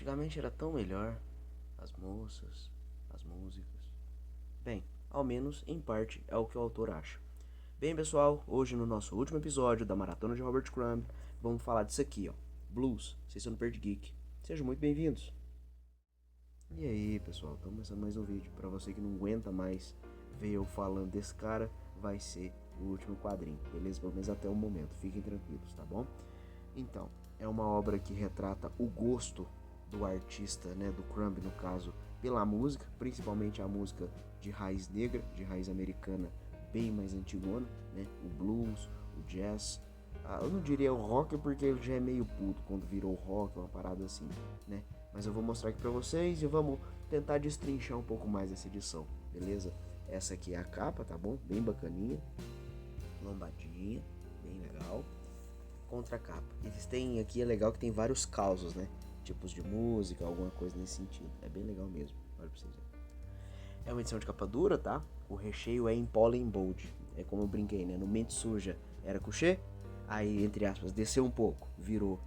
Antigamente era tão melhor. As moças, as músicas. Bem, ao menos em parte é o que o autor acha. Bem, pessoal, hoje no nosso último episódio da Maratona de Robert Crumb, vamos falar disso aqui, ó. Blues, Sessão do Perd Geek. Sejam muito bem-vindos. E aí, pessoal, estamos começando mais um vídeo. Para você que não aguenta mais ver eu falando desse cara, vai ser o último quadrinho, beleza? Pelo menos até o momento. Fiquem tranquilos, tá bom? Então, é uma obra que retrata o gosto do artista, né, do Crumb no caso, pela música, principalmente a música de raiz negra, de raiz americana, bem mais antigona, né, o blues, o jazz. Eu não diria o rock porque ele já é meio puto quando virou rock, uma parada assim, né? Mas eu vou mostrar aqui pra vocês e vamos tentar destrinchar um pouco mais essa edição, beleza? Essa aqui é a capa, tá bom? Bem bacaninha, lombadinha, bem legal. Contracapa. Eles têm aqui, é legal que tem vários causos, né? Tipos de música, alguma coisa nesse sentido. É bem legal mesmo. Olha pra vocês verem. É uma edição de capa dura, tá? O recheio é em pólen bold. É como eu brinquei, né? No Mente Suja era couché, aí, entre aspas, desceu um pouco, virou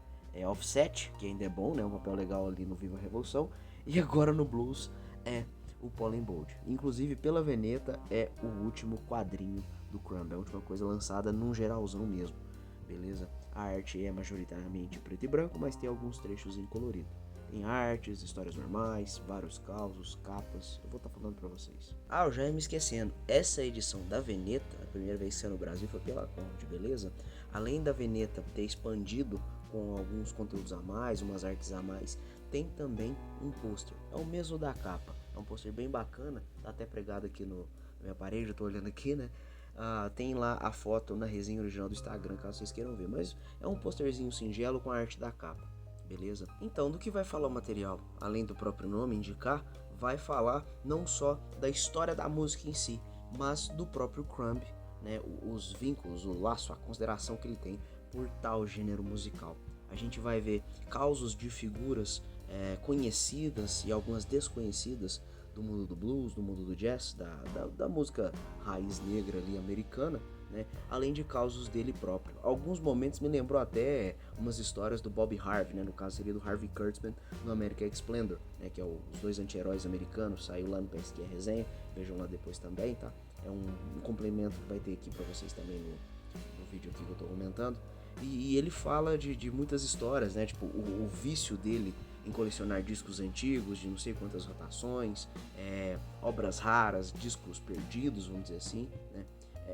offset, que ainda é bom, né? Um papel legal ali no Viva a Revolução. E agora no Blues é o pólen bold. Inclusive, pela Veneta, é o último quadrinho do Crumb. É a última coisa lançada num geralzão mesmo. Beleza? A arte é majoritariamente preto e branco, mas tem alguns trechos em colorido. Tem artes, histórias normais, vários causos, capas. Eu vou estar falando pra vocês. Eu já ia me esquecendo. Essa edição da Veneta, a primeira vez que saiu no Brasil foi pela Conde, beleza? Além da Veneta ter expandido com alguns conteúdos a mais, umas artes a mais, tem também um pôster. É o mesmo da capa. É um pôster bem bacana, tá até pregado aqui na minha parede, eu tô olhando aqui, né? Tem lá a foto na resenha original do Instagram, caso vocês queiram ver. Mas é um posterzinho singelo com a arte da capa, beleza? Então, do que vai falar o material? Além do próprio nome indicar, vai falar não só da história da música em si, mas do próprio Crumb, né? Os vínculos, o laço, a consideração que ele tem por tal gênero musical. A gente vai ver causos de figuras conhecidas e algumas desconhecidas do mundo do blues, do mundo do jazz, da música raiz negra ali americana, né? Além de causos dele próprio. Alguns momentos me lembrou até umas histórias do Bob Harvey, né? No caso seria do Harvey Kurtzman no American Splendor, né? Que é os dois anti-heróis americanos, saiu lá no PSQ Resenha, vejam lá depois também, tá? É um complemento que vai ter aqui pra vocês também no vídeo aqui que eu tô comentando. E ele fala de muitas histórias, né? Tipo, o vício dele em colecionar discos antigos, de não sei quantas rotações, obras raras, discos perdidos, vamos dizer assim, né?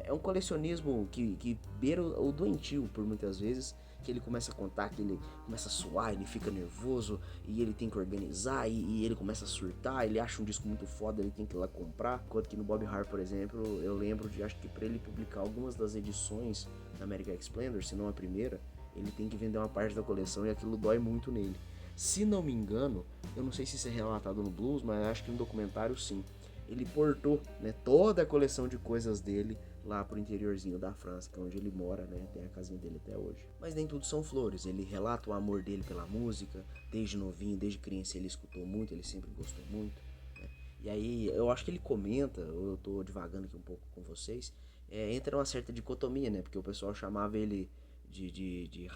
É um colecionismo que beira o doentio por muitas vezes, que ele começa a contar, que ele começa a suar, ele fica nervoso e ele tem que organizar e ele começa a surtar, ele acha um disco muito foda, ele tem que ir lá comprar. Enquanto que no Bob Harper, por exemplo, eu lembro de, acho que para ele publicar algumas das edições da American Splendor, se não a primeira, ele tem que vender uma parte da coleção e aquilo dói muito nele. Se não me engano, eu não sei se isso é relatado no Blues, mas acho que no documentário sim. Ele portou, né, toda a coleção de coisas dele lá pro interiorzinho da França, que é onde ele mora, né? Tem a casinha dele até hoje. Mas nem tudo são flores. Ele relata o amor dele pela música, desde novinho, desde criança ele escutou muito, ele sempre gostou muito, né? E aí eu acho que ele comenta, eu tô divagando aqui um pouco com vocês, entra uma certa dicotomia, né? Porque o pessoal chamava ele de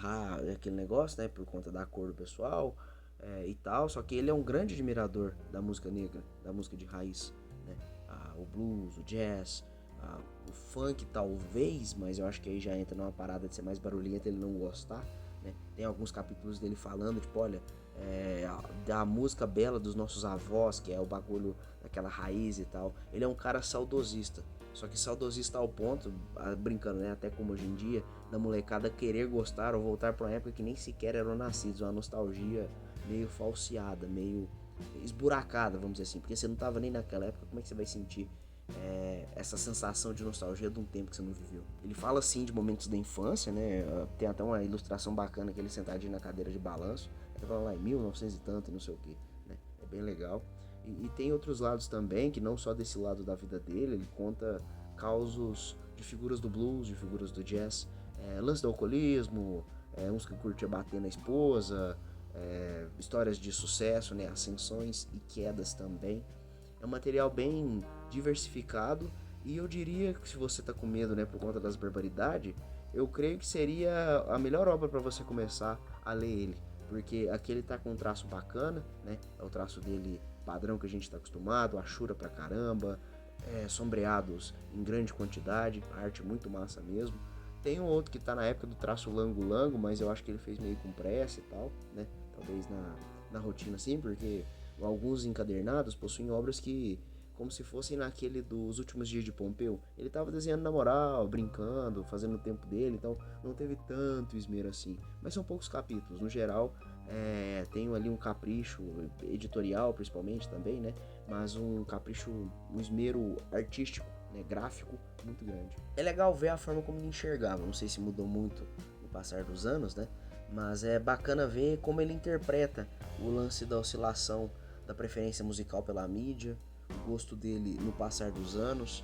aquele negócio, né? Por conta da cor do pessoal e tal. Só que ele é um grande admirador da música negra, da música de raiz, né? O blues, o jazz, o funk talvez, mas eu acho que aí já entra numa parada de ser mais barulhenta, ele não gostar, né? Tem alguns capítulos dele falando, tipo, olha, da música bela dos nossos avós, que é o bagulho daquela raiz e tal. Ele é um cara saudosista, só que saudosista ao ponto, brincando, né, até como hoje em dia, da molecada querer gostar ou voltar pra uma época que nem sequer eram nascidos, uma nostalgia meio falseada, meio esburacada, vamos dizer assim, porque você não tava nem naquela época, como é que você vai sentir essa sensação de nostalgia de um tempo que você não viveu? Ele fala sim de momentos da infância, né? Tem até uma ilustração bacana que ele sentadinho na cadeira de balanço, ele fala lá em 1900 e tanto, não sei o que, né? É bem legal. E tem outros lados também, que não só desse lado da vida dele, ele conta causos de figuras do blues, de figuras do jazz, lance do alcoolismo, uns que curtia bater na esposa, histórias de sucesso, né? Ascensões e quedas também. É um material bem diversificado e eu diria que se você tá com medo, né, por conta das barbaridades, eu creio que seria a melhor obra para você começar a ler ele, porque aqui ele tá com um traço bacana, né? É o traço dele padrão que a gente tá acostumado, achura pra caramba, sombreados em grande quantidade, a arte muito massa mesmo. Tem um outro que tá na época do traço lango-lango, mas eu acho que ele fez meio com pressa e tal, né? Talvez na rotina assim, porque alguns encadernados possuem obras que, como se fossem naquele dos últimos dias de Pompeu, ele tava desenhando na moral, brincando, fazendo o tempo dele, então não teve tanto esmero assim. Mas são poucos capítulos, no geral, tenho ali um capricho editorial principalmente também, né? Mas um capricho, um esmero artístico, né, gráfico muito grande. É legal ver a forma como ele enxergava, não sei se mudou muito no passar dos anos, né? Mas é bacana ver como ele interpreta o lance da oscilação da preferência musical pela mídia, o gosto dele no passar dos anos,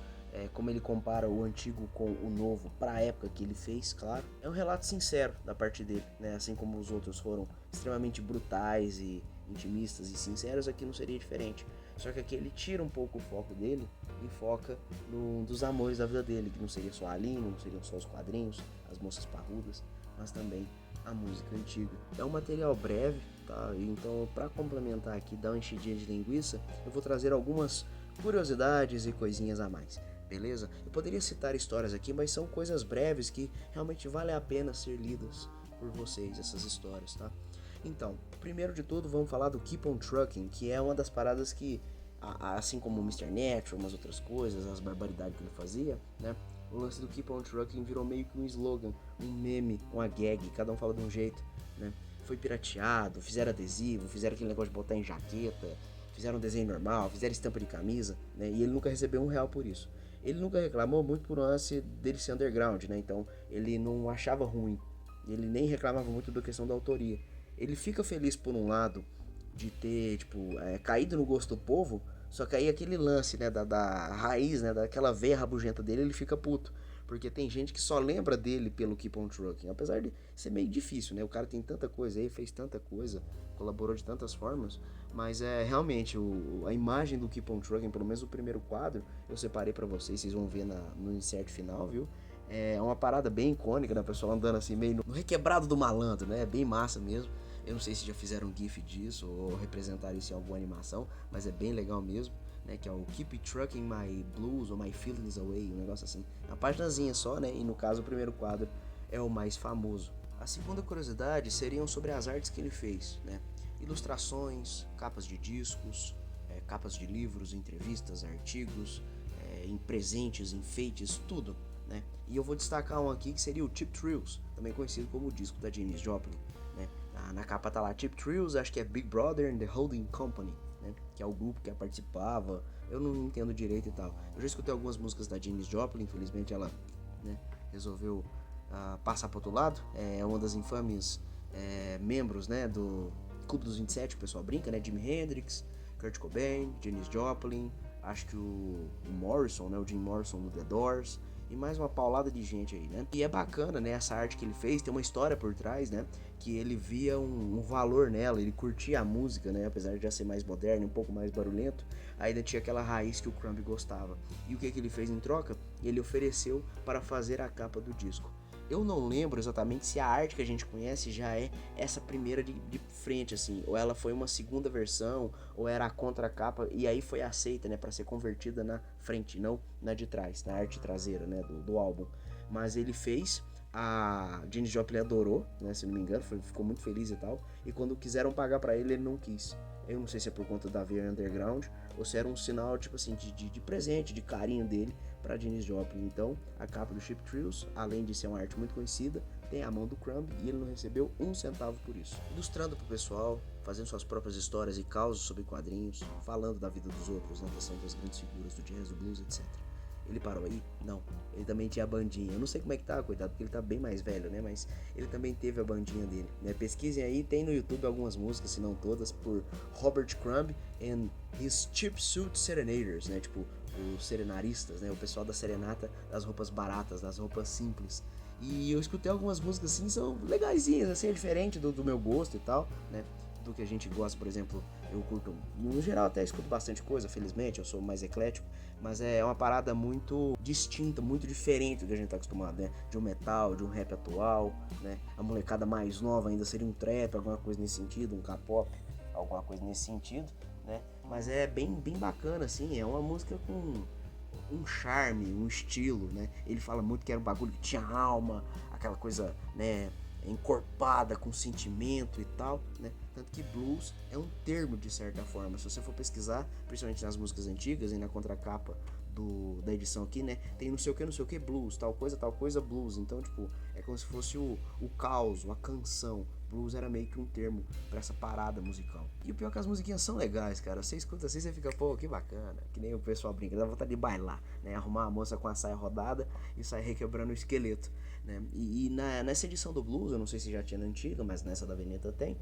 como ele compara o antigo com o novo para a época que ele fez, claro. É um relato sincero da parte dele, né? Assim como os outros foram extremamente brutais e intimistas e sinceros, aqui não seria diferente. Só que aqui ele tira um pouco o foco dele e foca dos amores da vida dele, que não seria só a Aline, não seriam só os quadrinhos, as moças parrudas, mas também a música antiga. É um material breve, tá? Então, para complementar aqui, dar uma enchidinha de linguiça, eu vou trazer algumas curiosidades e coisinhas a mais, beleza? Eu poderia citar histórias aqui, mas são coisas breves que realmente vale a pena ser lidas por vocês, essas histórias, tá? Então, primeiro de tudo, vamos falar do Keep on Trucking, que é uma das paradas que, assim como o Mr. Natural, umas outras coisas, as barbaridades que ele fazia, né? O lance do Keep on Trucking virou meio que um slogan, um meme, uma gag, cada um fala de um jeito, né? Foi pirateado, fizeram adesivo, fizeram aquele negócio de botar em jaqueta, fizeram um desenho normal, fizeram estampa de camisa, né? E ele nunca recebeu R$1 por isso. Ele nunca reclamou muito por um lance dele ser underground, né? Então ele não achava ruim, ele nem reclamava muito da questão da autoria. Ele fica feliz por um lado de ter, tipo, caído no gosto do povo, só que aí aquele lance, né, da raiz, né, daquela veia rabugenta dele, ele fica puto. Porque tem gente que só lembra dele pelo Keep on Trucking, apesar de ser meio difícil, né? O cara tem tanta coisa aí, fez tanta coisa, colaborou de tantas formas, mas realmente a imagem do Keep on Trucking, pelo menos o primeiro quadro, eu separei pra vocês vão ver no insert final, viu? É uma parada bem icônica, né? O pessoal andando assim meio no requebrado do malandro, né? Bem massa mesmo. Eu não sei se já fizeram um gif disso ou representaram isso em alguma animação, mas é bem legal mesmo, né? Que é o Keep Trucking My Blues ou My Feelings Away, um negócio assim. É uma paginazinha só, né? E no caso o primeiro quadro é o mais famoso. A segunda curiosidade seriam sobre as artes que ele fez, né? Ilustrações, capas de discos, capas de livros, entrevistas, artigos, em presentes, enfeites, tudo, né? E eu vou destacar um aqui que seria o Cheap Thrills, também conhecido como o disco da Janis Joplin, né? Na capa tá lá Cheap Thrills, acho que é Big Brother and the Holding Company, né? Que é o grupo que ela participava. Eu não entendo direito e tal. Eu já escutei algumas músicas da Janis Joplin, infelizmente ela, né, resolveu passar pro outro lado. É uma das infames membros, né, do Clube dos 27, o pessoal brinca, né? Jimi Hendrix, Kurt Cobain, Janis Joplin, acho que o Morrison, né, o Jim Morrison do The Doors, e mais uma paulada de gente aí, né? E é bacana, né, essa arte que ele fez, tem uma história por trás, né? Que ele via um valor nela, ele curtia a música, né? Apesar de já ser mais moderno, um pouco mais barulhento, ainda tinha aquela raiz que o Crumb gostava. E o que ele fez em troca? Ele ofereceu para fazer a capa do disco. Eu não lembro exatamente se a arte que a gente conhece já é essa primeira de frente, assim, ou ela foi uma segunda versão, ou era a contracapa, e aí foi aceita, né, para ser convertida na frente, não na de trás, na arte traseira, né, do álbum. Mas ele fez, a Janis Joplin adorou, né, se não me engano, ficou muito feliz e tal, e quando quiseram pagar para ele não quis. Eu não sei se é por conta da veia underground ou se era um sinal, tipo assim, de presente, de carinho dele para Janis Joplin. Então, a capa do Cheap Thrills, além de ser uma arte muito conhecida, tem a mão do Crumb e ele não recebeu um centavo por isso. Ilustrando pro pessoal, fazendo suas próprias histórias e causos sobre quadrinhos, falando da vida dos outros, que são das grandes figuras do jazz, do blues, etc. Ele parou aí? Não. Ele também tinha a bandinha. Eu não sei como é que tá, coitado, porque ele tá bem mais velho, né? Mas ele também teve a bandinha dele, né? Pesquisem aí, tem no YouTube algumas músicas, se não todas, por Robert Crumb and his Cheap Suit Serenaders, né? Tipo, os serenaristas, né? O pessoal da serenata, das roupas baratas, das roupas simples. E eu escutei algumas músicas assim, são legaisinhas, assim, é diferente do meu gosto e tal, né? do que a gente gosta, por exemplo, eu curto, no geral até escuto bastante coisa, felizmente, eu sou mais eclético, mas é uma parada muito distinta, muito diferente do que a gente tá acostumado, né? De um metal, de um rap atual, né? A molecada mais nova ainda seria um trap, alguma coisa nesse sentido, um K-pop, alguma coisa nesse sentido, né? Mas é bem bacana, assim, é uma música com um charme, um estilo, né? Ele fala muito que era um bagulho que tinha alma, aquela coisa, né, encorpada com sentimento e tal, né? Tanto que blues é um termo de certa forma. Se você for pesquisar, principalmente nas músicas antigas e na contracapa da edição aqui, né? Tem não sei o que blues, tal coisa blues. Então, tipo, é como se fosse o caos, a canção. Blues era meio que um termo pra essa parada musical. E o pior é que as musiquinhas são legais, cara. Você escuta assim, você fica, pô, que bacana. Que nem o pessoal brinca, dá vontade de bailar, né? Arrumar a moça com a saia rodada e sair requebrando o esqueleto, né? Nessa edição do blues, eu não sei se já tinha na antiga, mas nessa da Veneta tem.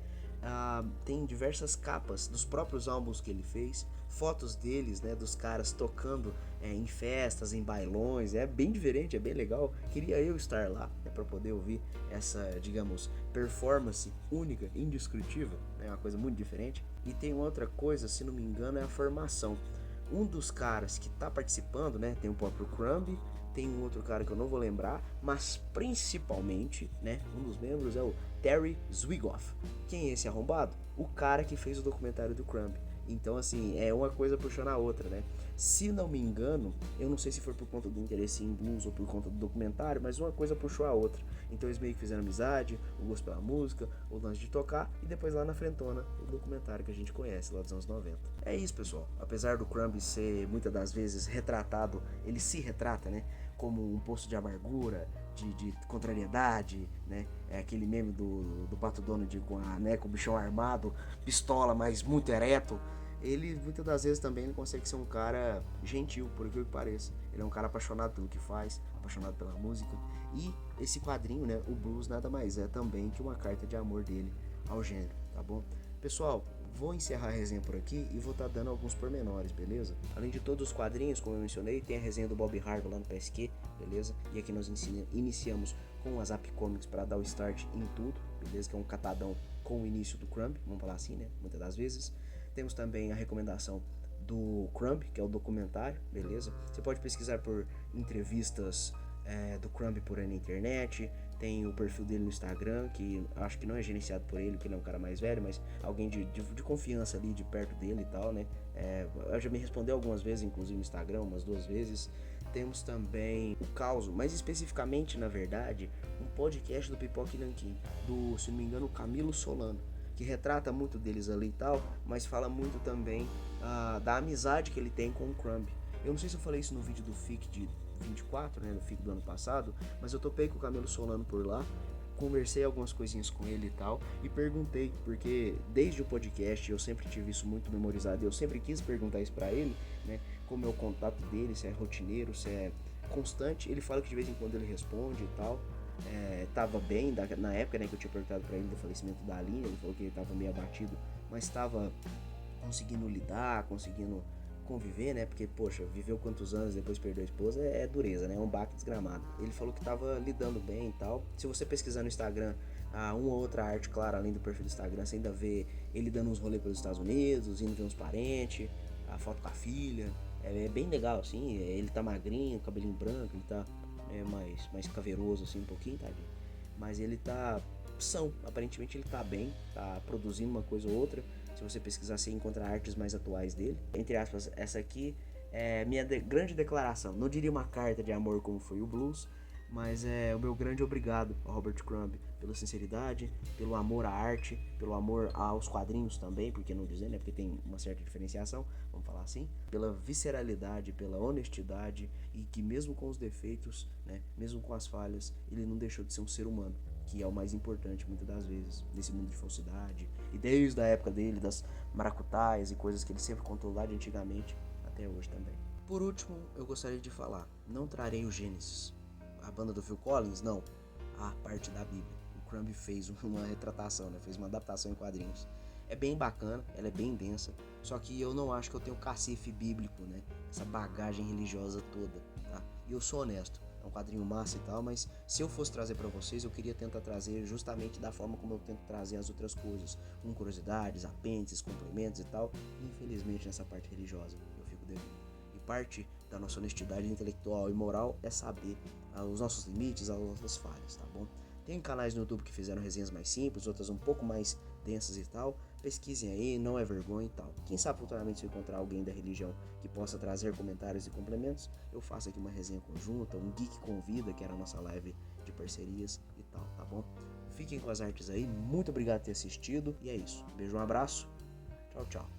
Tem diversas capas dos próprios álbuns que ele fez, fotos deles, né, dos caras tocando em festas, em bailões, é bem diferente, é bem legal. Queria eu estar lá, né, para poder ouvir essa, digamos, performance única, indescritível, é uma coisa muito diferente. E tem outra coisa, se não me engano, é a formação. Um dos caras que tá participando, né, tem o próprio Crumb, tem um outro cara que eu não vou lembrar, mas principalmente, né, um dos membros é o Terry Zwigoff. Quem é esse arrombado? O cara que fez o documentário do Crumb. Então, assim, é uma coisa puxando a outra, né? Se não me engano, eu não sei se foi por conta do interesse em blues ou por conta do documentário, mas uma coisa puxou a outra. Então eles meio que fizeram amizade, o gosto pela música, o lance de tocar, e depois lá na frentona, o documentário que a gente conhece lá dos anos 90. É isso, pessoal. Apesar do Crumb ser, muitas das vezes, retratado, ele se retrata, né? Como um poço de amargura, de contrariedade, né? É aquele meme do Pato Donald com, né, com o bichão armado, pistola, mas muito ereto. Ele, muitas das vezes também, ele consegue ser um cara gentil, por aquilo que pareça. Ele é um cara apaixonado pelo que faz, apaixonado pela música. E esse quadrinho, né, o blues, nada mais é também que uma carta de amor dele ao gênero, tá bom? Pessoal, vou encerrar a resenha por aqui e vou estar dando alguns pormenores, beleza? Além de todos os quadrinhos, como eu mencionei, tem a resenha do Bob Harvey lá no PSQ, beleza? E aqui nós iniciamos com a Zap Comics para dar o start em tudo, beleza? Que é um catadão com o início do Crumb, vamos falar assim, né? Muitas das vezes. Temos também a recomendação do Crumb, que é o documentário, beleza? Você pode pesquisar por entrevistas do Crumb por aí na internet. Tem o perfil dele no Instagram, que acho que não é gerenciado por ele, porque ele é um cara mais velho, mas alguém de confiança ali, de perto dele e tal, né? Já me respondeu algumas vezes, inclusive no Instagram, umas 2 vezes. Temos também o Causo, mais especificamente, na verdade, um podcast do Pipoca e Nanquim, do, se não me engano, Camilo Solano, que retrata muito deles ali e tal, mas fala muito também da amizade que ele tem com o Crumb. Eu não sei se eu falei isso no vídeo do FIC de 24, né, no FIC do ano passado, mas eu topei com o Camilo Solano por lá, conversei algumas coisinhas com ele e tal, e perguntei, porque desde o podcast eu sempre tive isso muito memorizado, e eu sempre quis perguntar isso pra ele, né, como é o contato dele, se é rotineiro, se é constante. Ele fala que de vez em quando ele responde e tal. Tava bem na época, né, que eu tinha perguntado pra ele do falecimento da Aline. Ele falou que ele tava meio abatido, mas tava conseguindo lidar, conseguindo conviver, né? Porque, poxa, viveu quantos anos depois perdeu a esposa, é dureza, né? É um baque desgramado. Ele falou que tava lidando bem e tal. Se você pesquisar no Instagram uma ou outra arte, claro, além do perfil do Instagram, você ainda vê ele dando uns rolês pelos Estados Unidos, indo ver uns parentes, a foto com a filha. É bem legal, assim. Ele tá magrinho, cabelinho branco, ele tá mais caveiroso, assim, um pouquinho, tadinho. Mas ele tá são, aparentemente ele tá bem, tá produzindo uma coisa ou outra. Se você pesquisar, você encontra artes mais atuais dele. Entre aspas, essa aqui é minha grande declaração. Não diria uma carta de amor como foi o blues, mas é o meu grande obrigado ao Robert Crumb pela sinceridade, pelo amor à arte, pelo amor aos quadrinhos também, porque não dizer, né? Porque tem uma certa diferenciação, vamos falar assim, pela visceralidade, pela honestidade, e que mesmo com os defeitos, né, mesmo com as falhas, ele não deixou de ser um ser humano, que é o mais importante muitas das vezes nesse mundo de falsidade. E desde a época dele, das maracutaias e coisas que ele sempre contou lá de antigamente até hoje também. Por último, eu gostaria de falar, não trarei o Gênesis, a banda do Phil Collins, não, a parte da Bíblia. O Crumb fez uma retratação, né? Fez uma adaptação em quadrinhos. É bem bacana, ela é bem densa, só que eu não acho que eu tenho cacife bíblico, né? Essa bagagem religiosa toda, tá? E eu sou honesto, é um quadrinho massa e tal, mas se eu fosse trazer pra vocês, eu queria tentar trazer justamente da forma como eu tento trazer as outras coisas, com curiosidades, apêndices, complementos e tal. E infelizmente nessa parte religiosa eu fico devendo. E parte da nossa honestidade intelectual e moral é saber os nossos limites, as nossas falhas, tá bom? Tem canais no YouTube que fizeram resenhas mais simples, outras um pouco mais densas e tal. Pesquisem aí, não é vergonha e tal. Quem sabe futuramente se eu encontrar alguém da religião que possa trazer comentários e complementos, eu faço aqui uma resenha conjunta, um Geek Convida, que era a nossa live de parcerias e tal, tá bom? Fiquem com as artes aí, muito obrigado por ter assistido e é isso. Beijo, um abraço, tchau, tchau.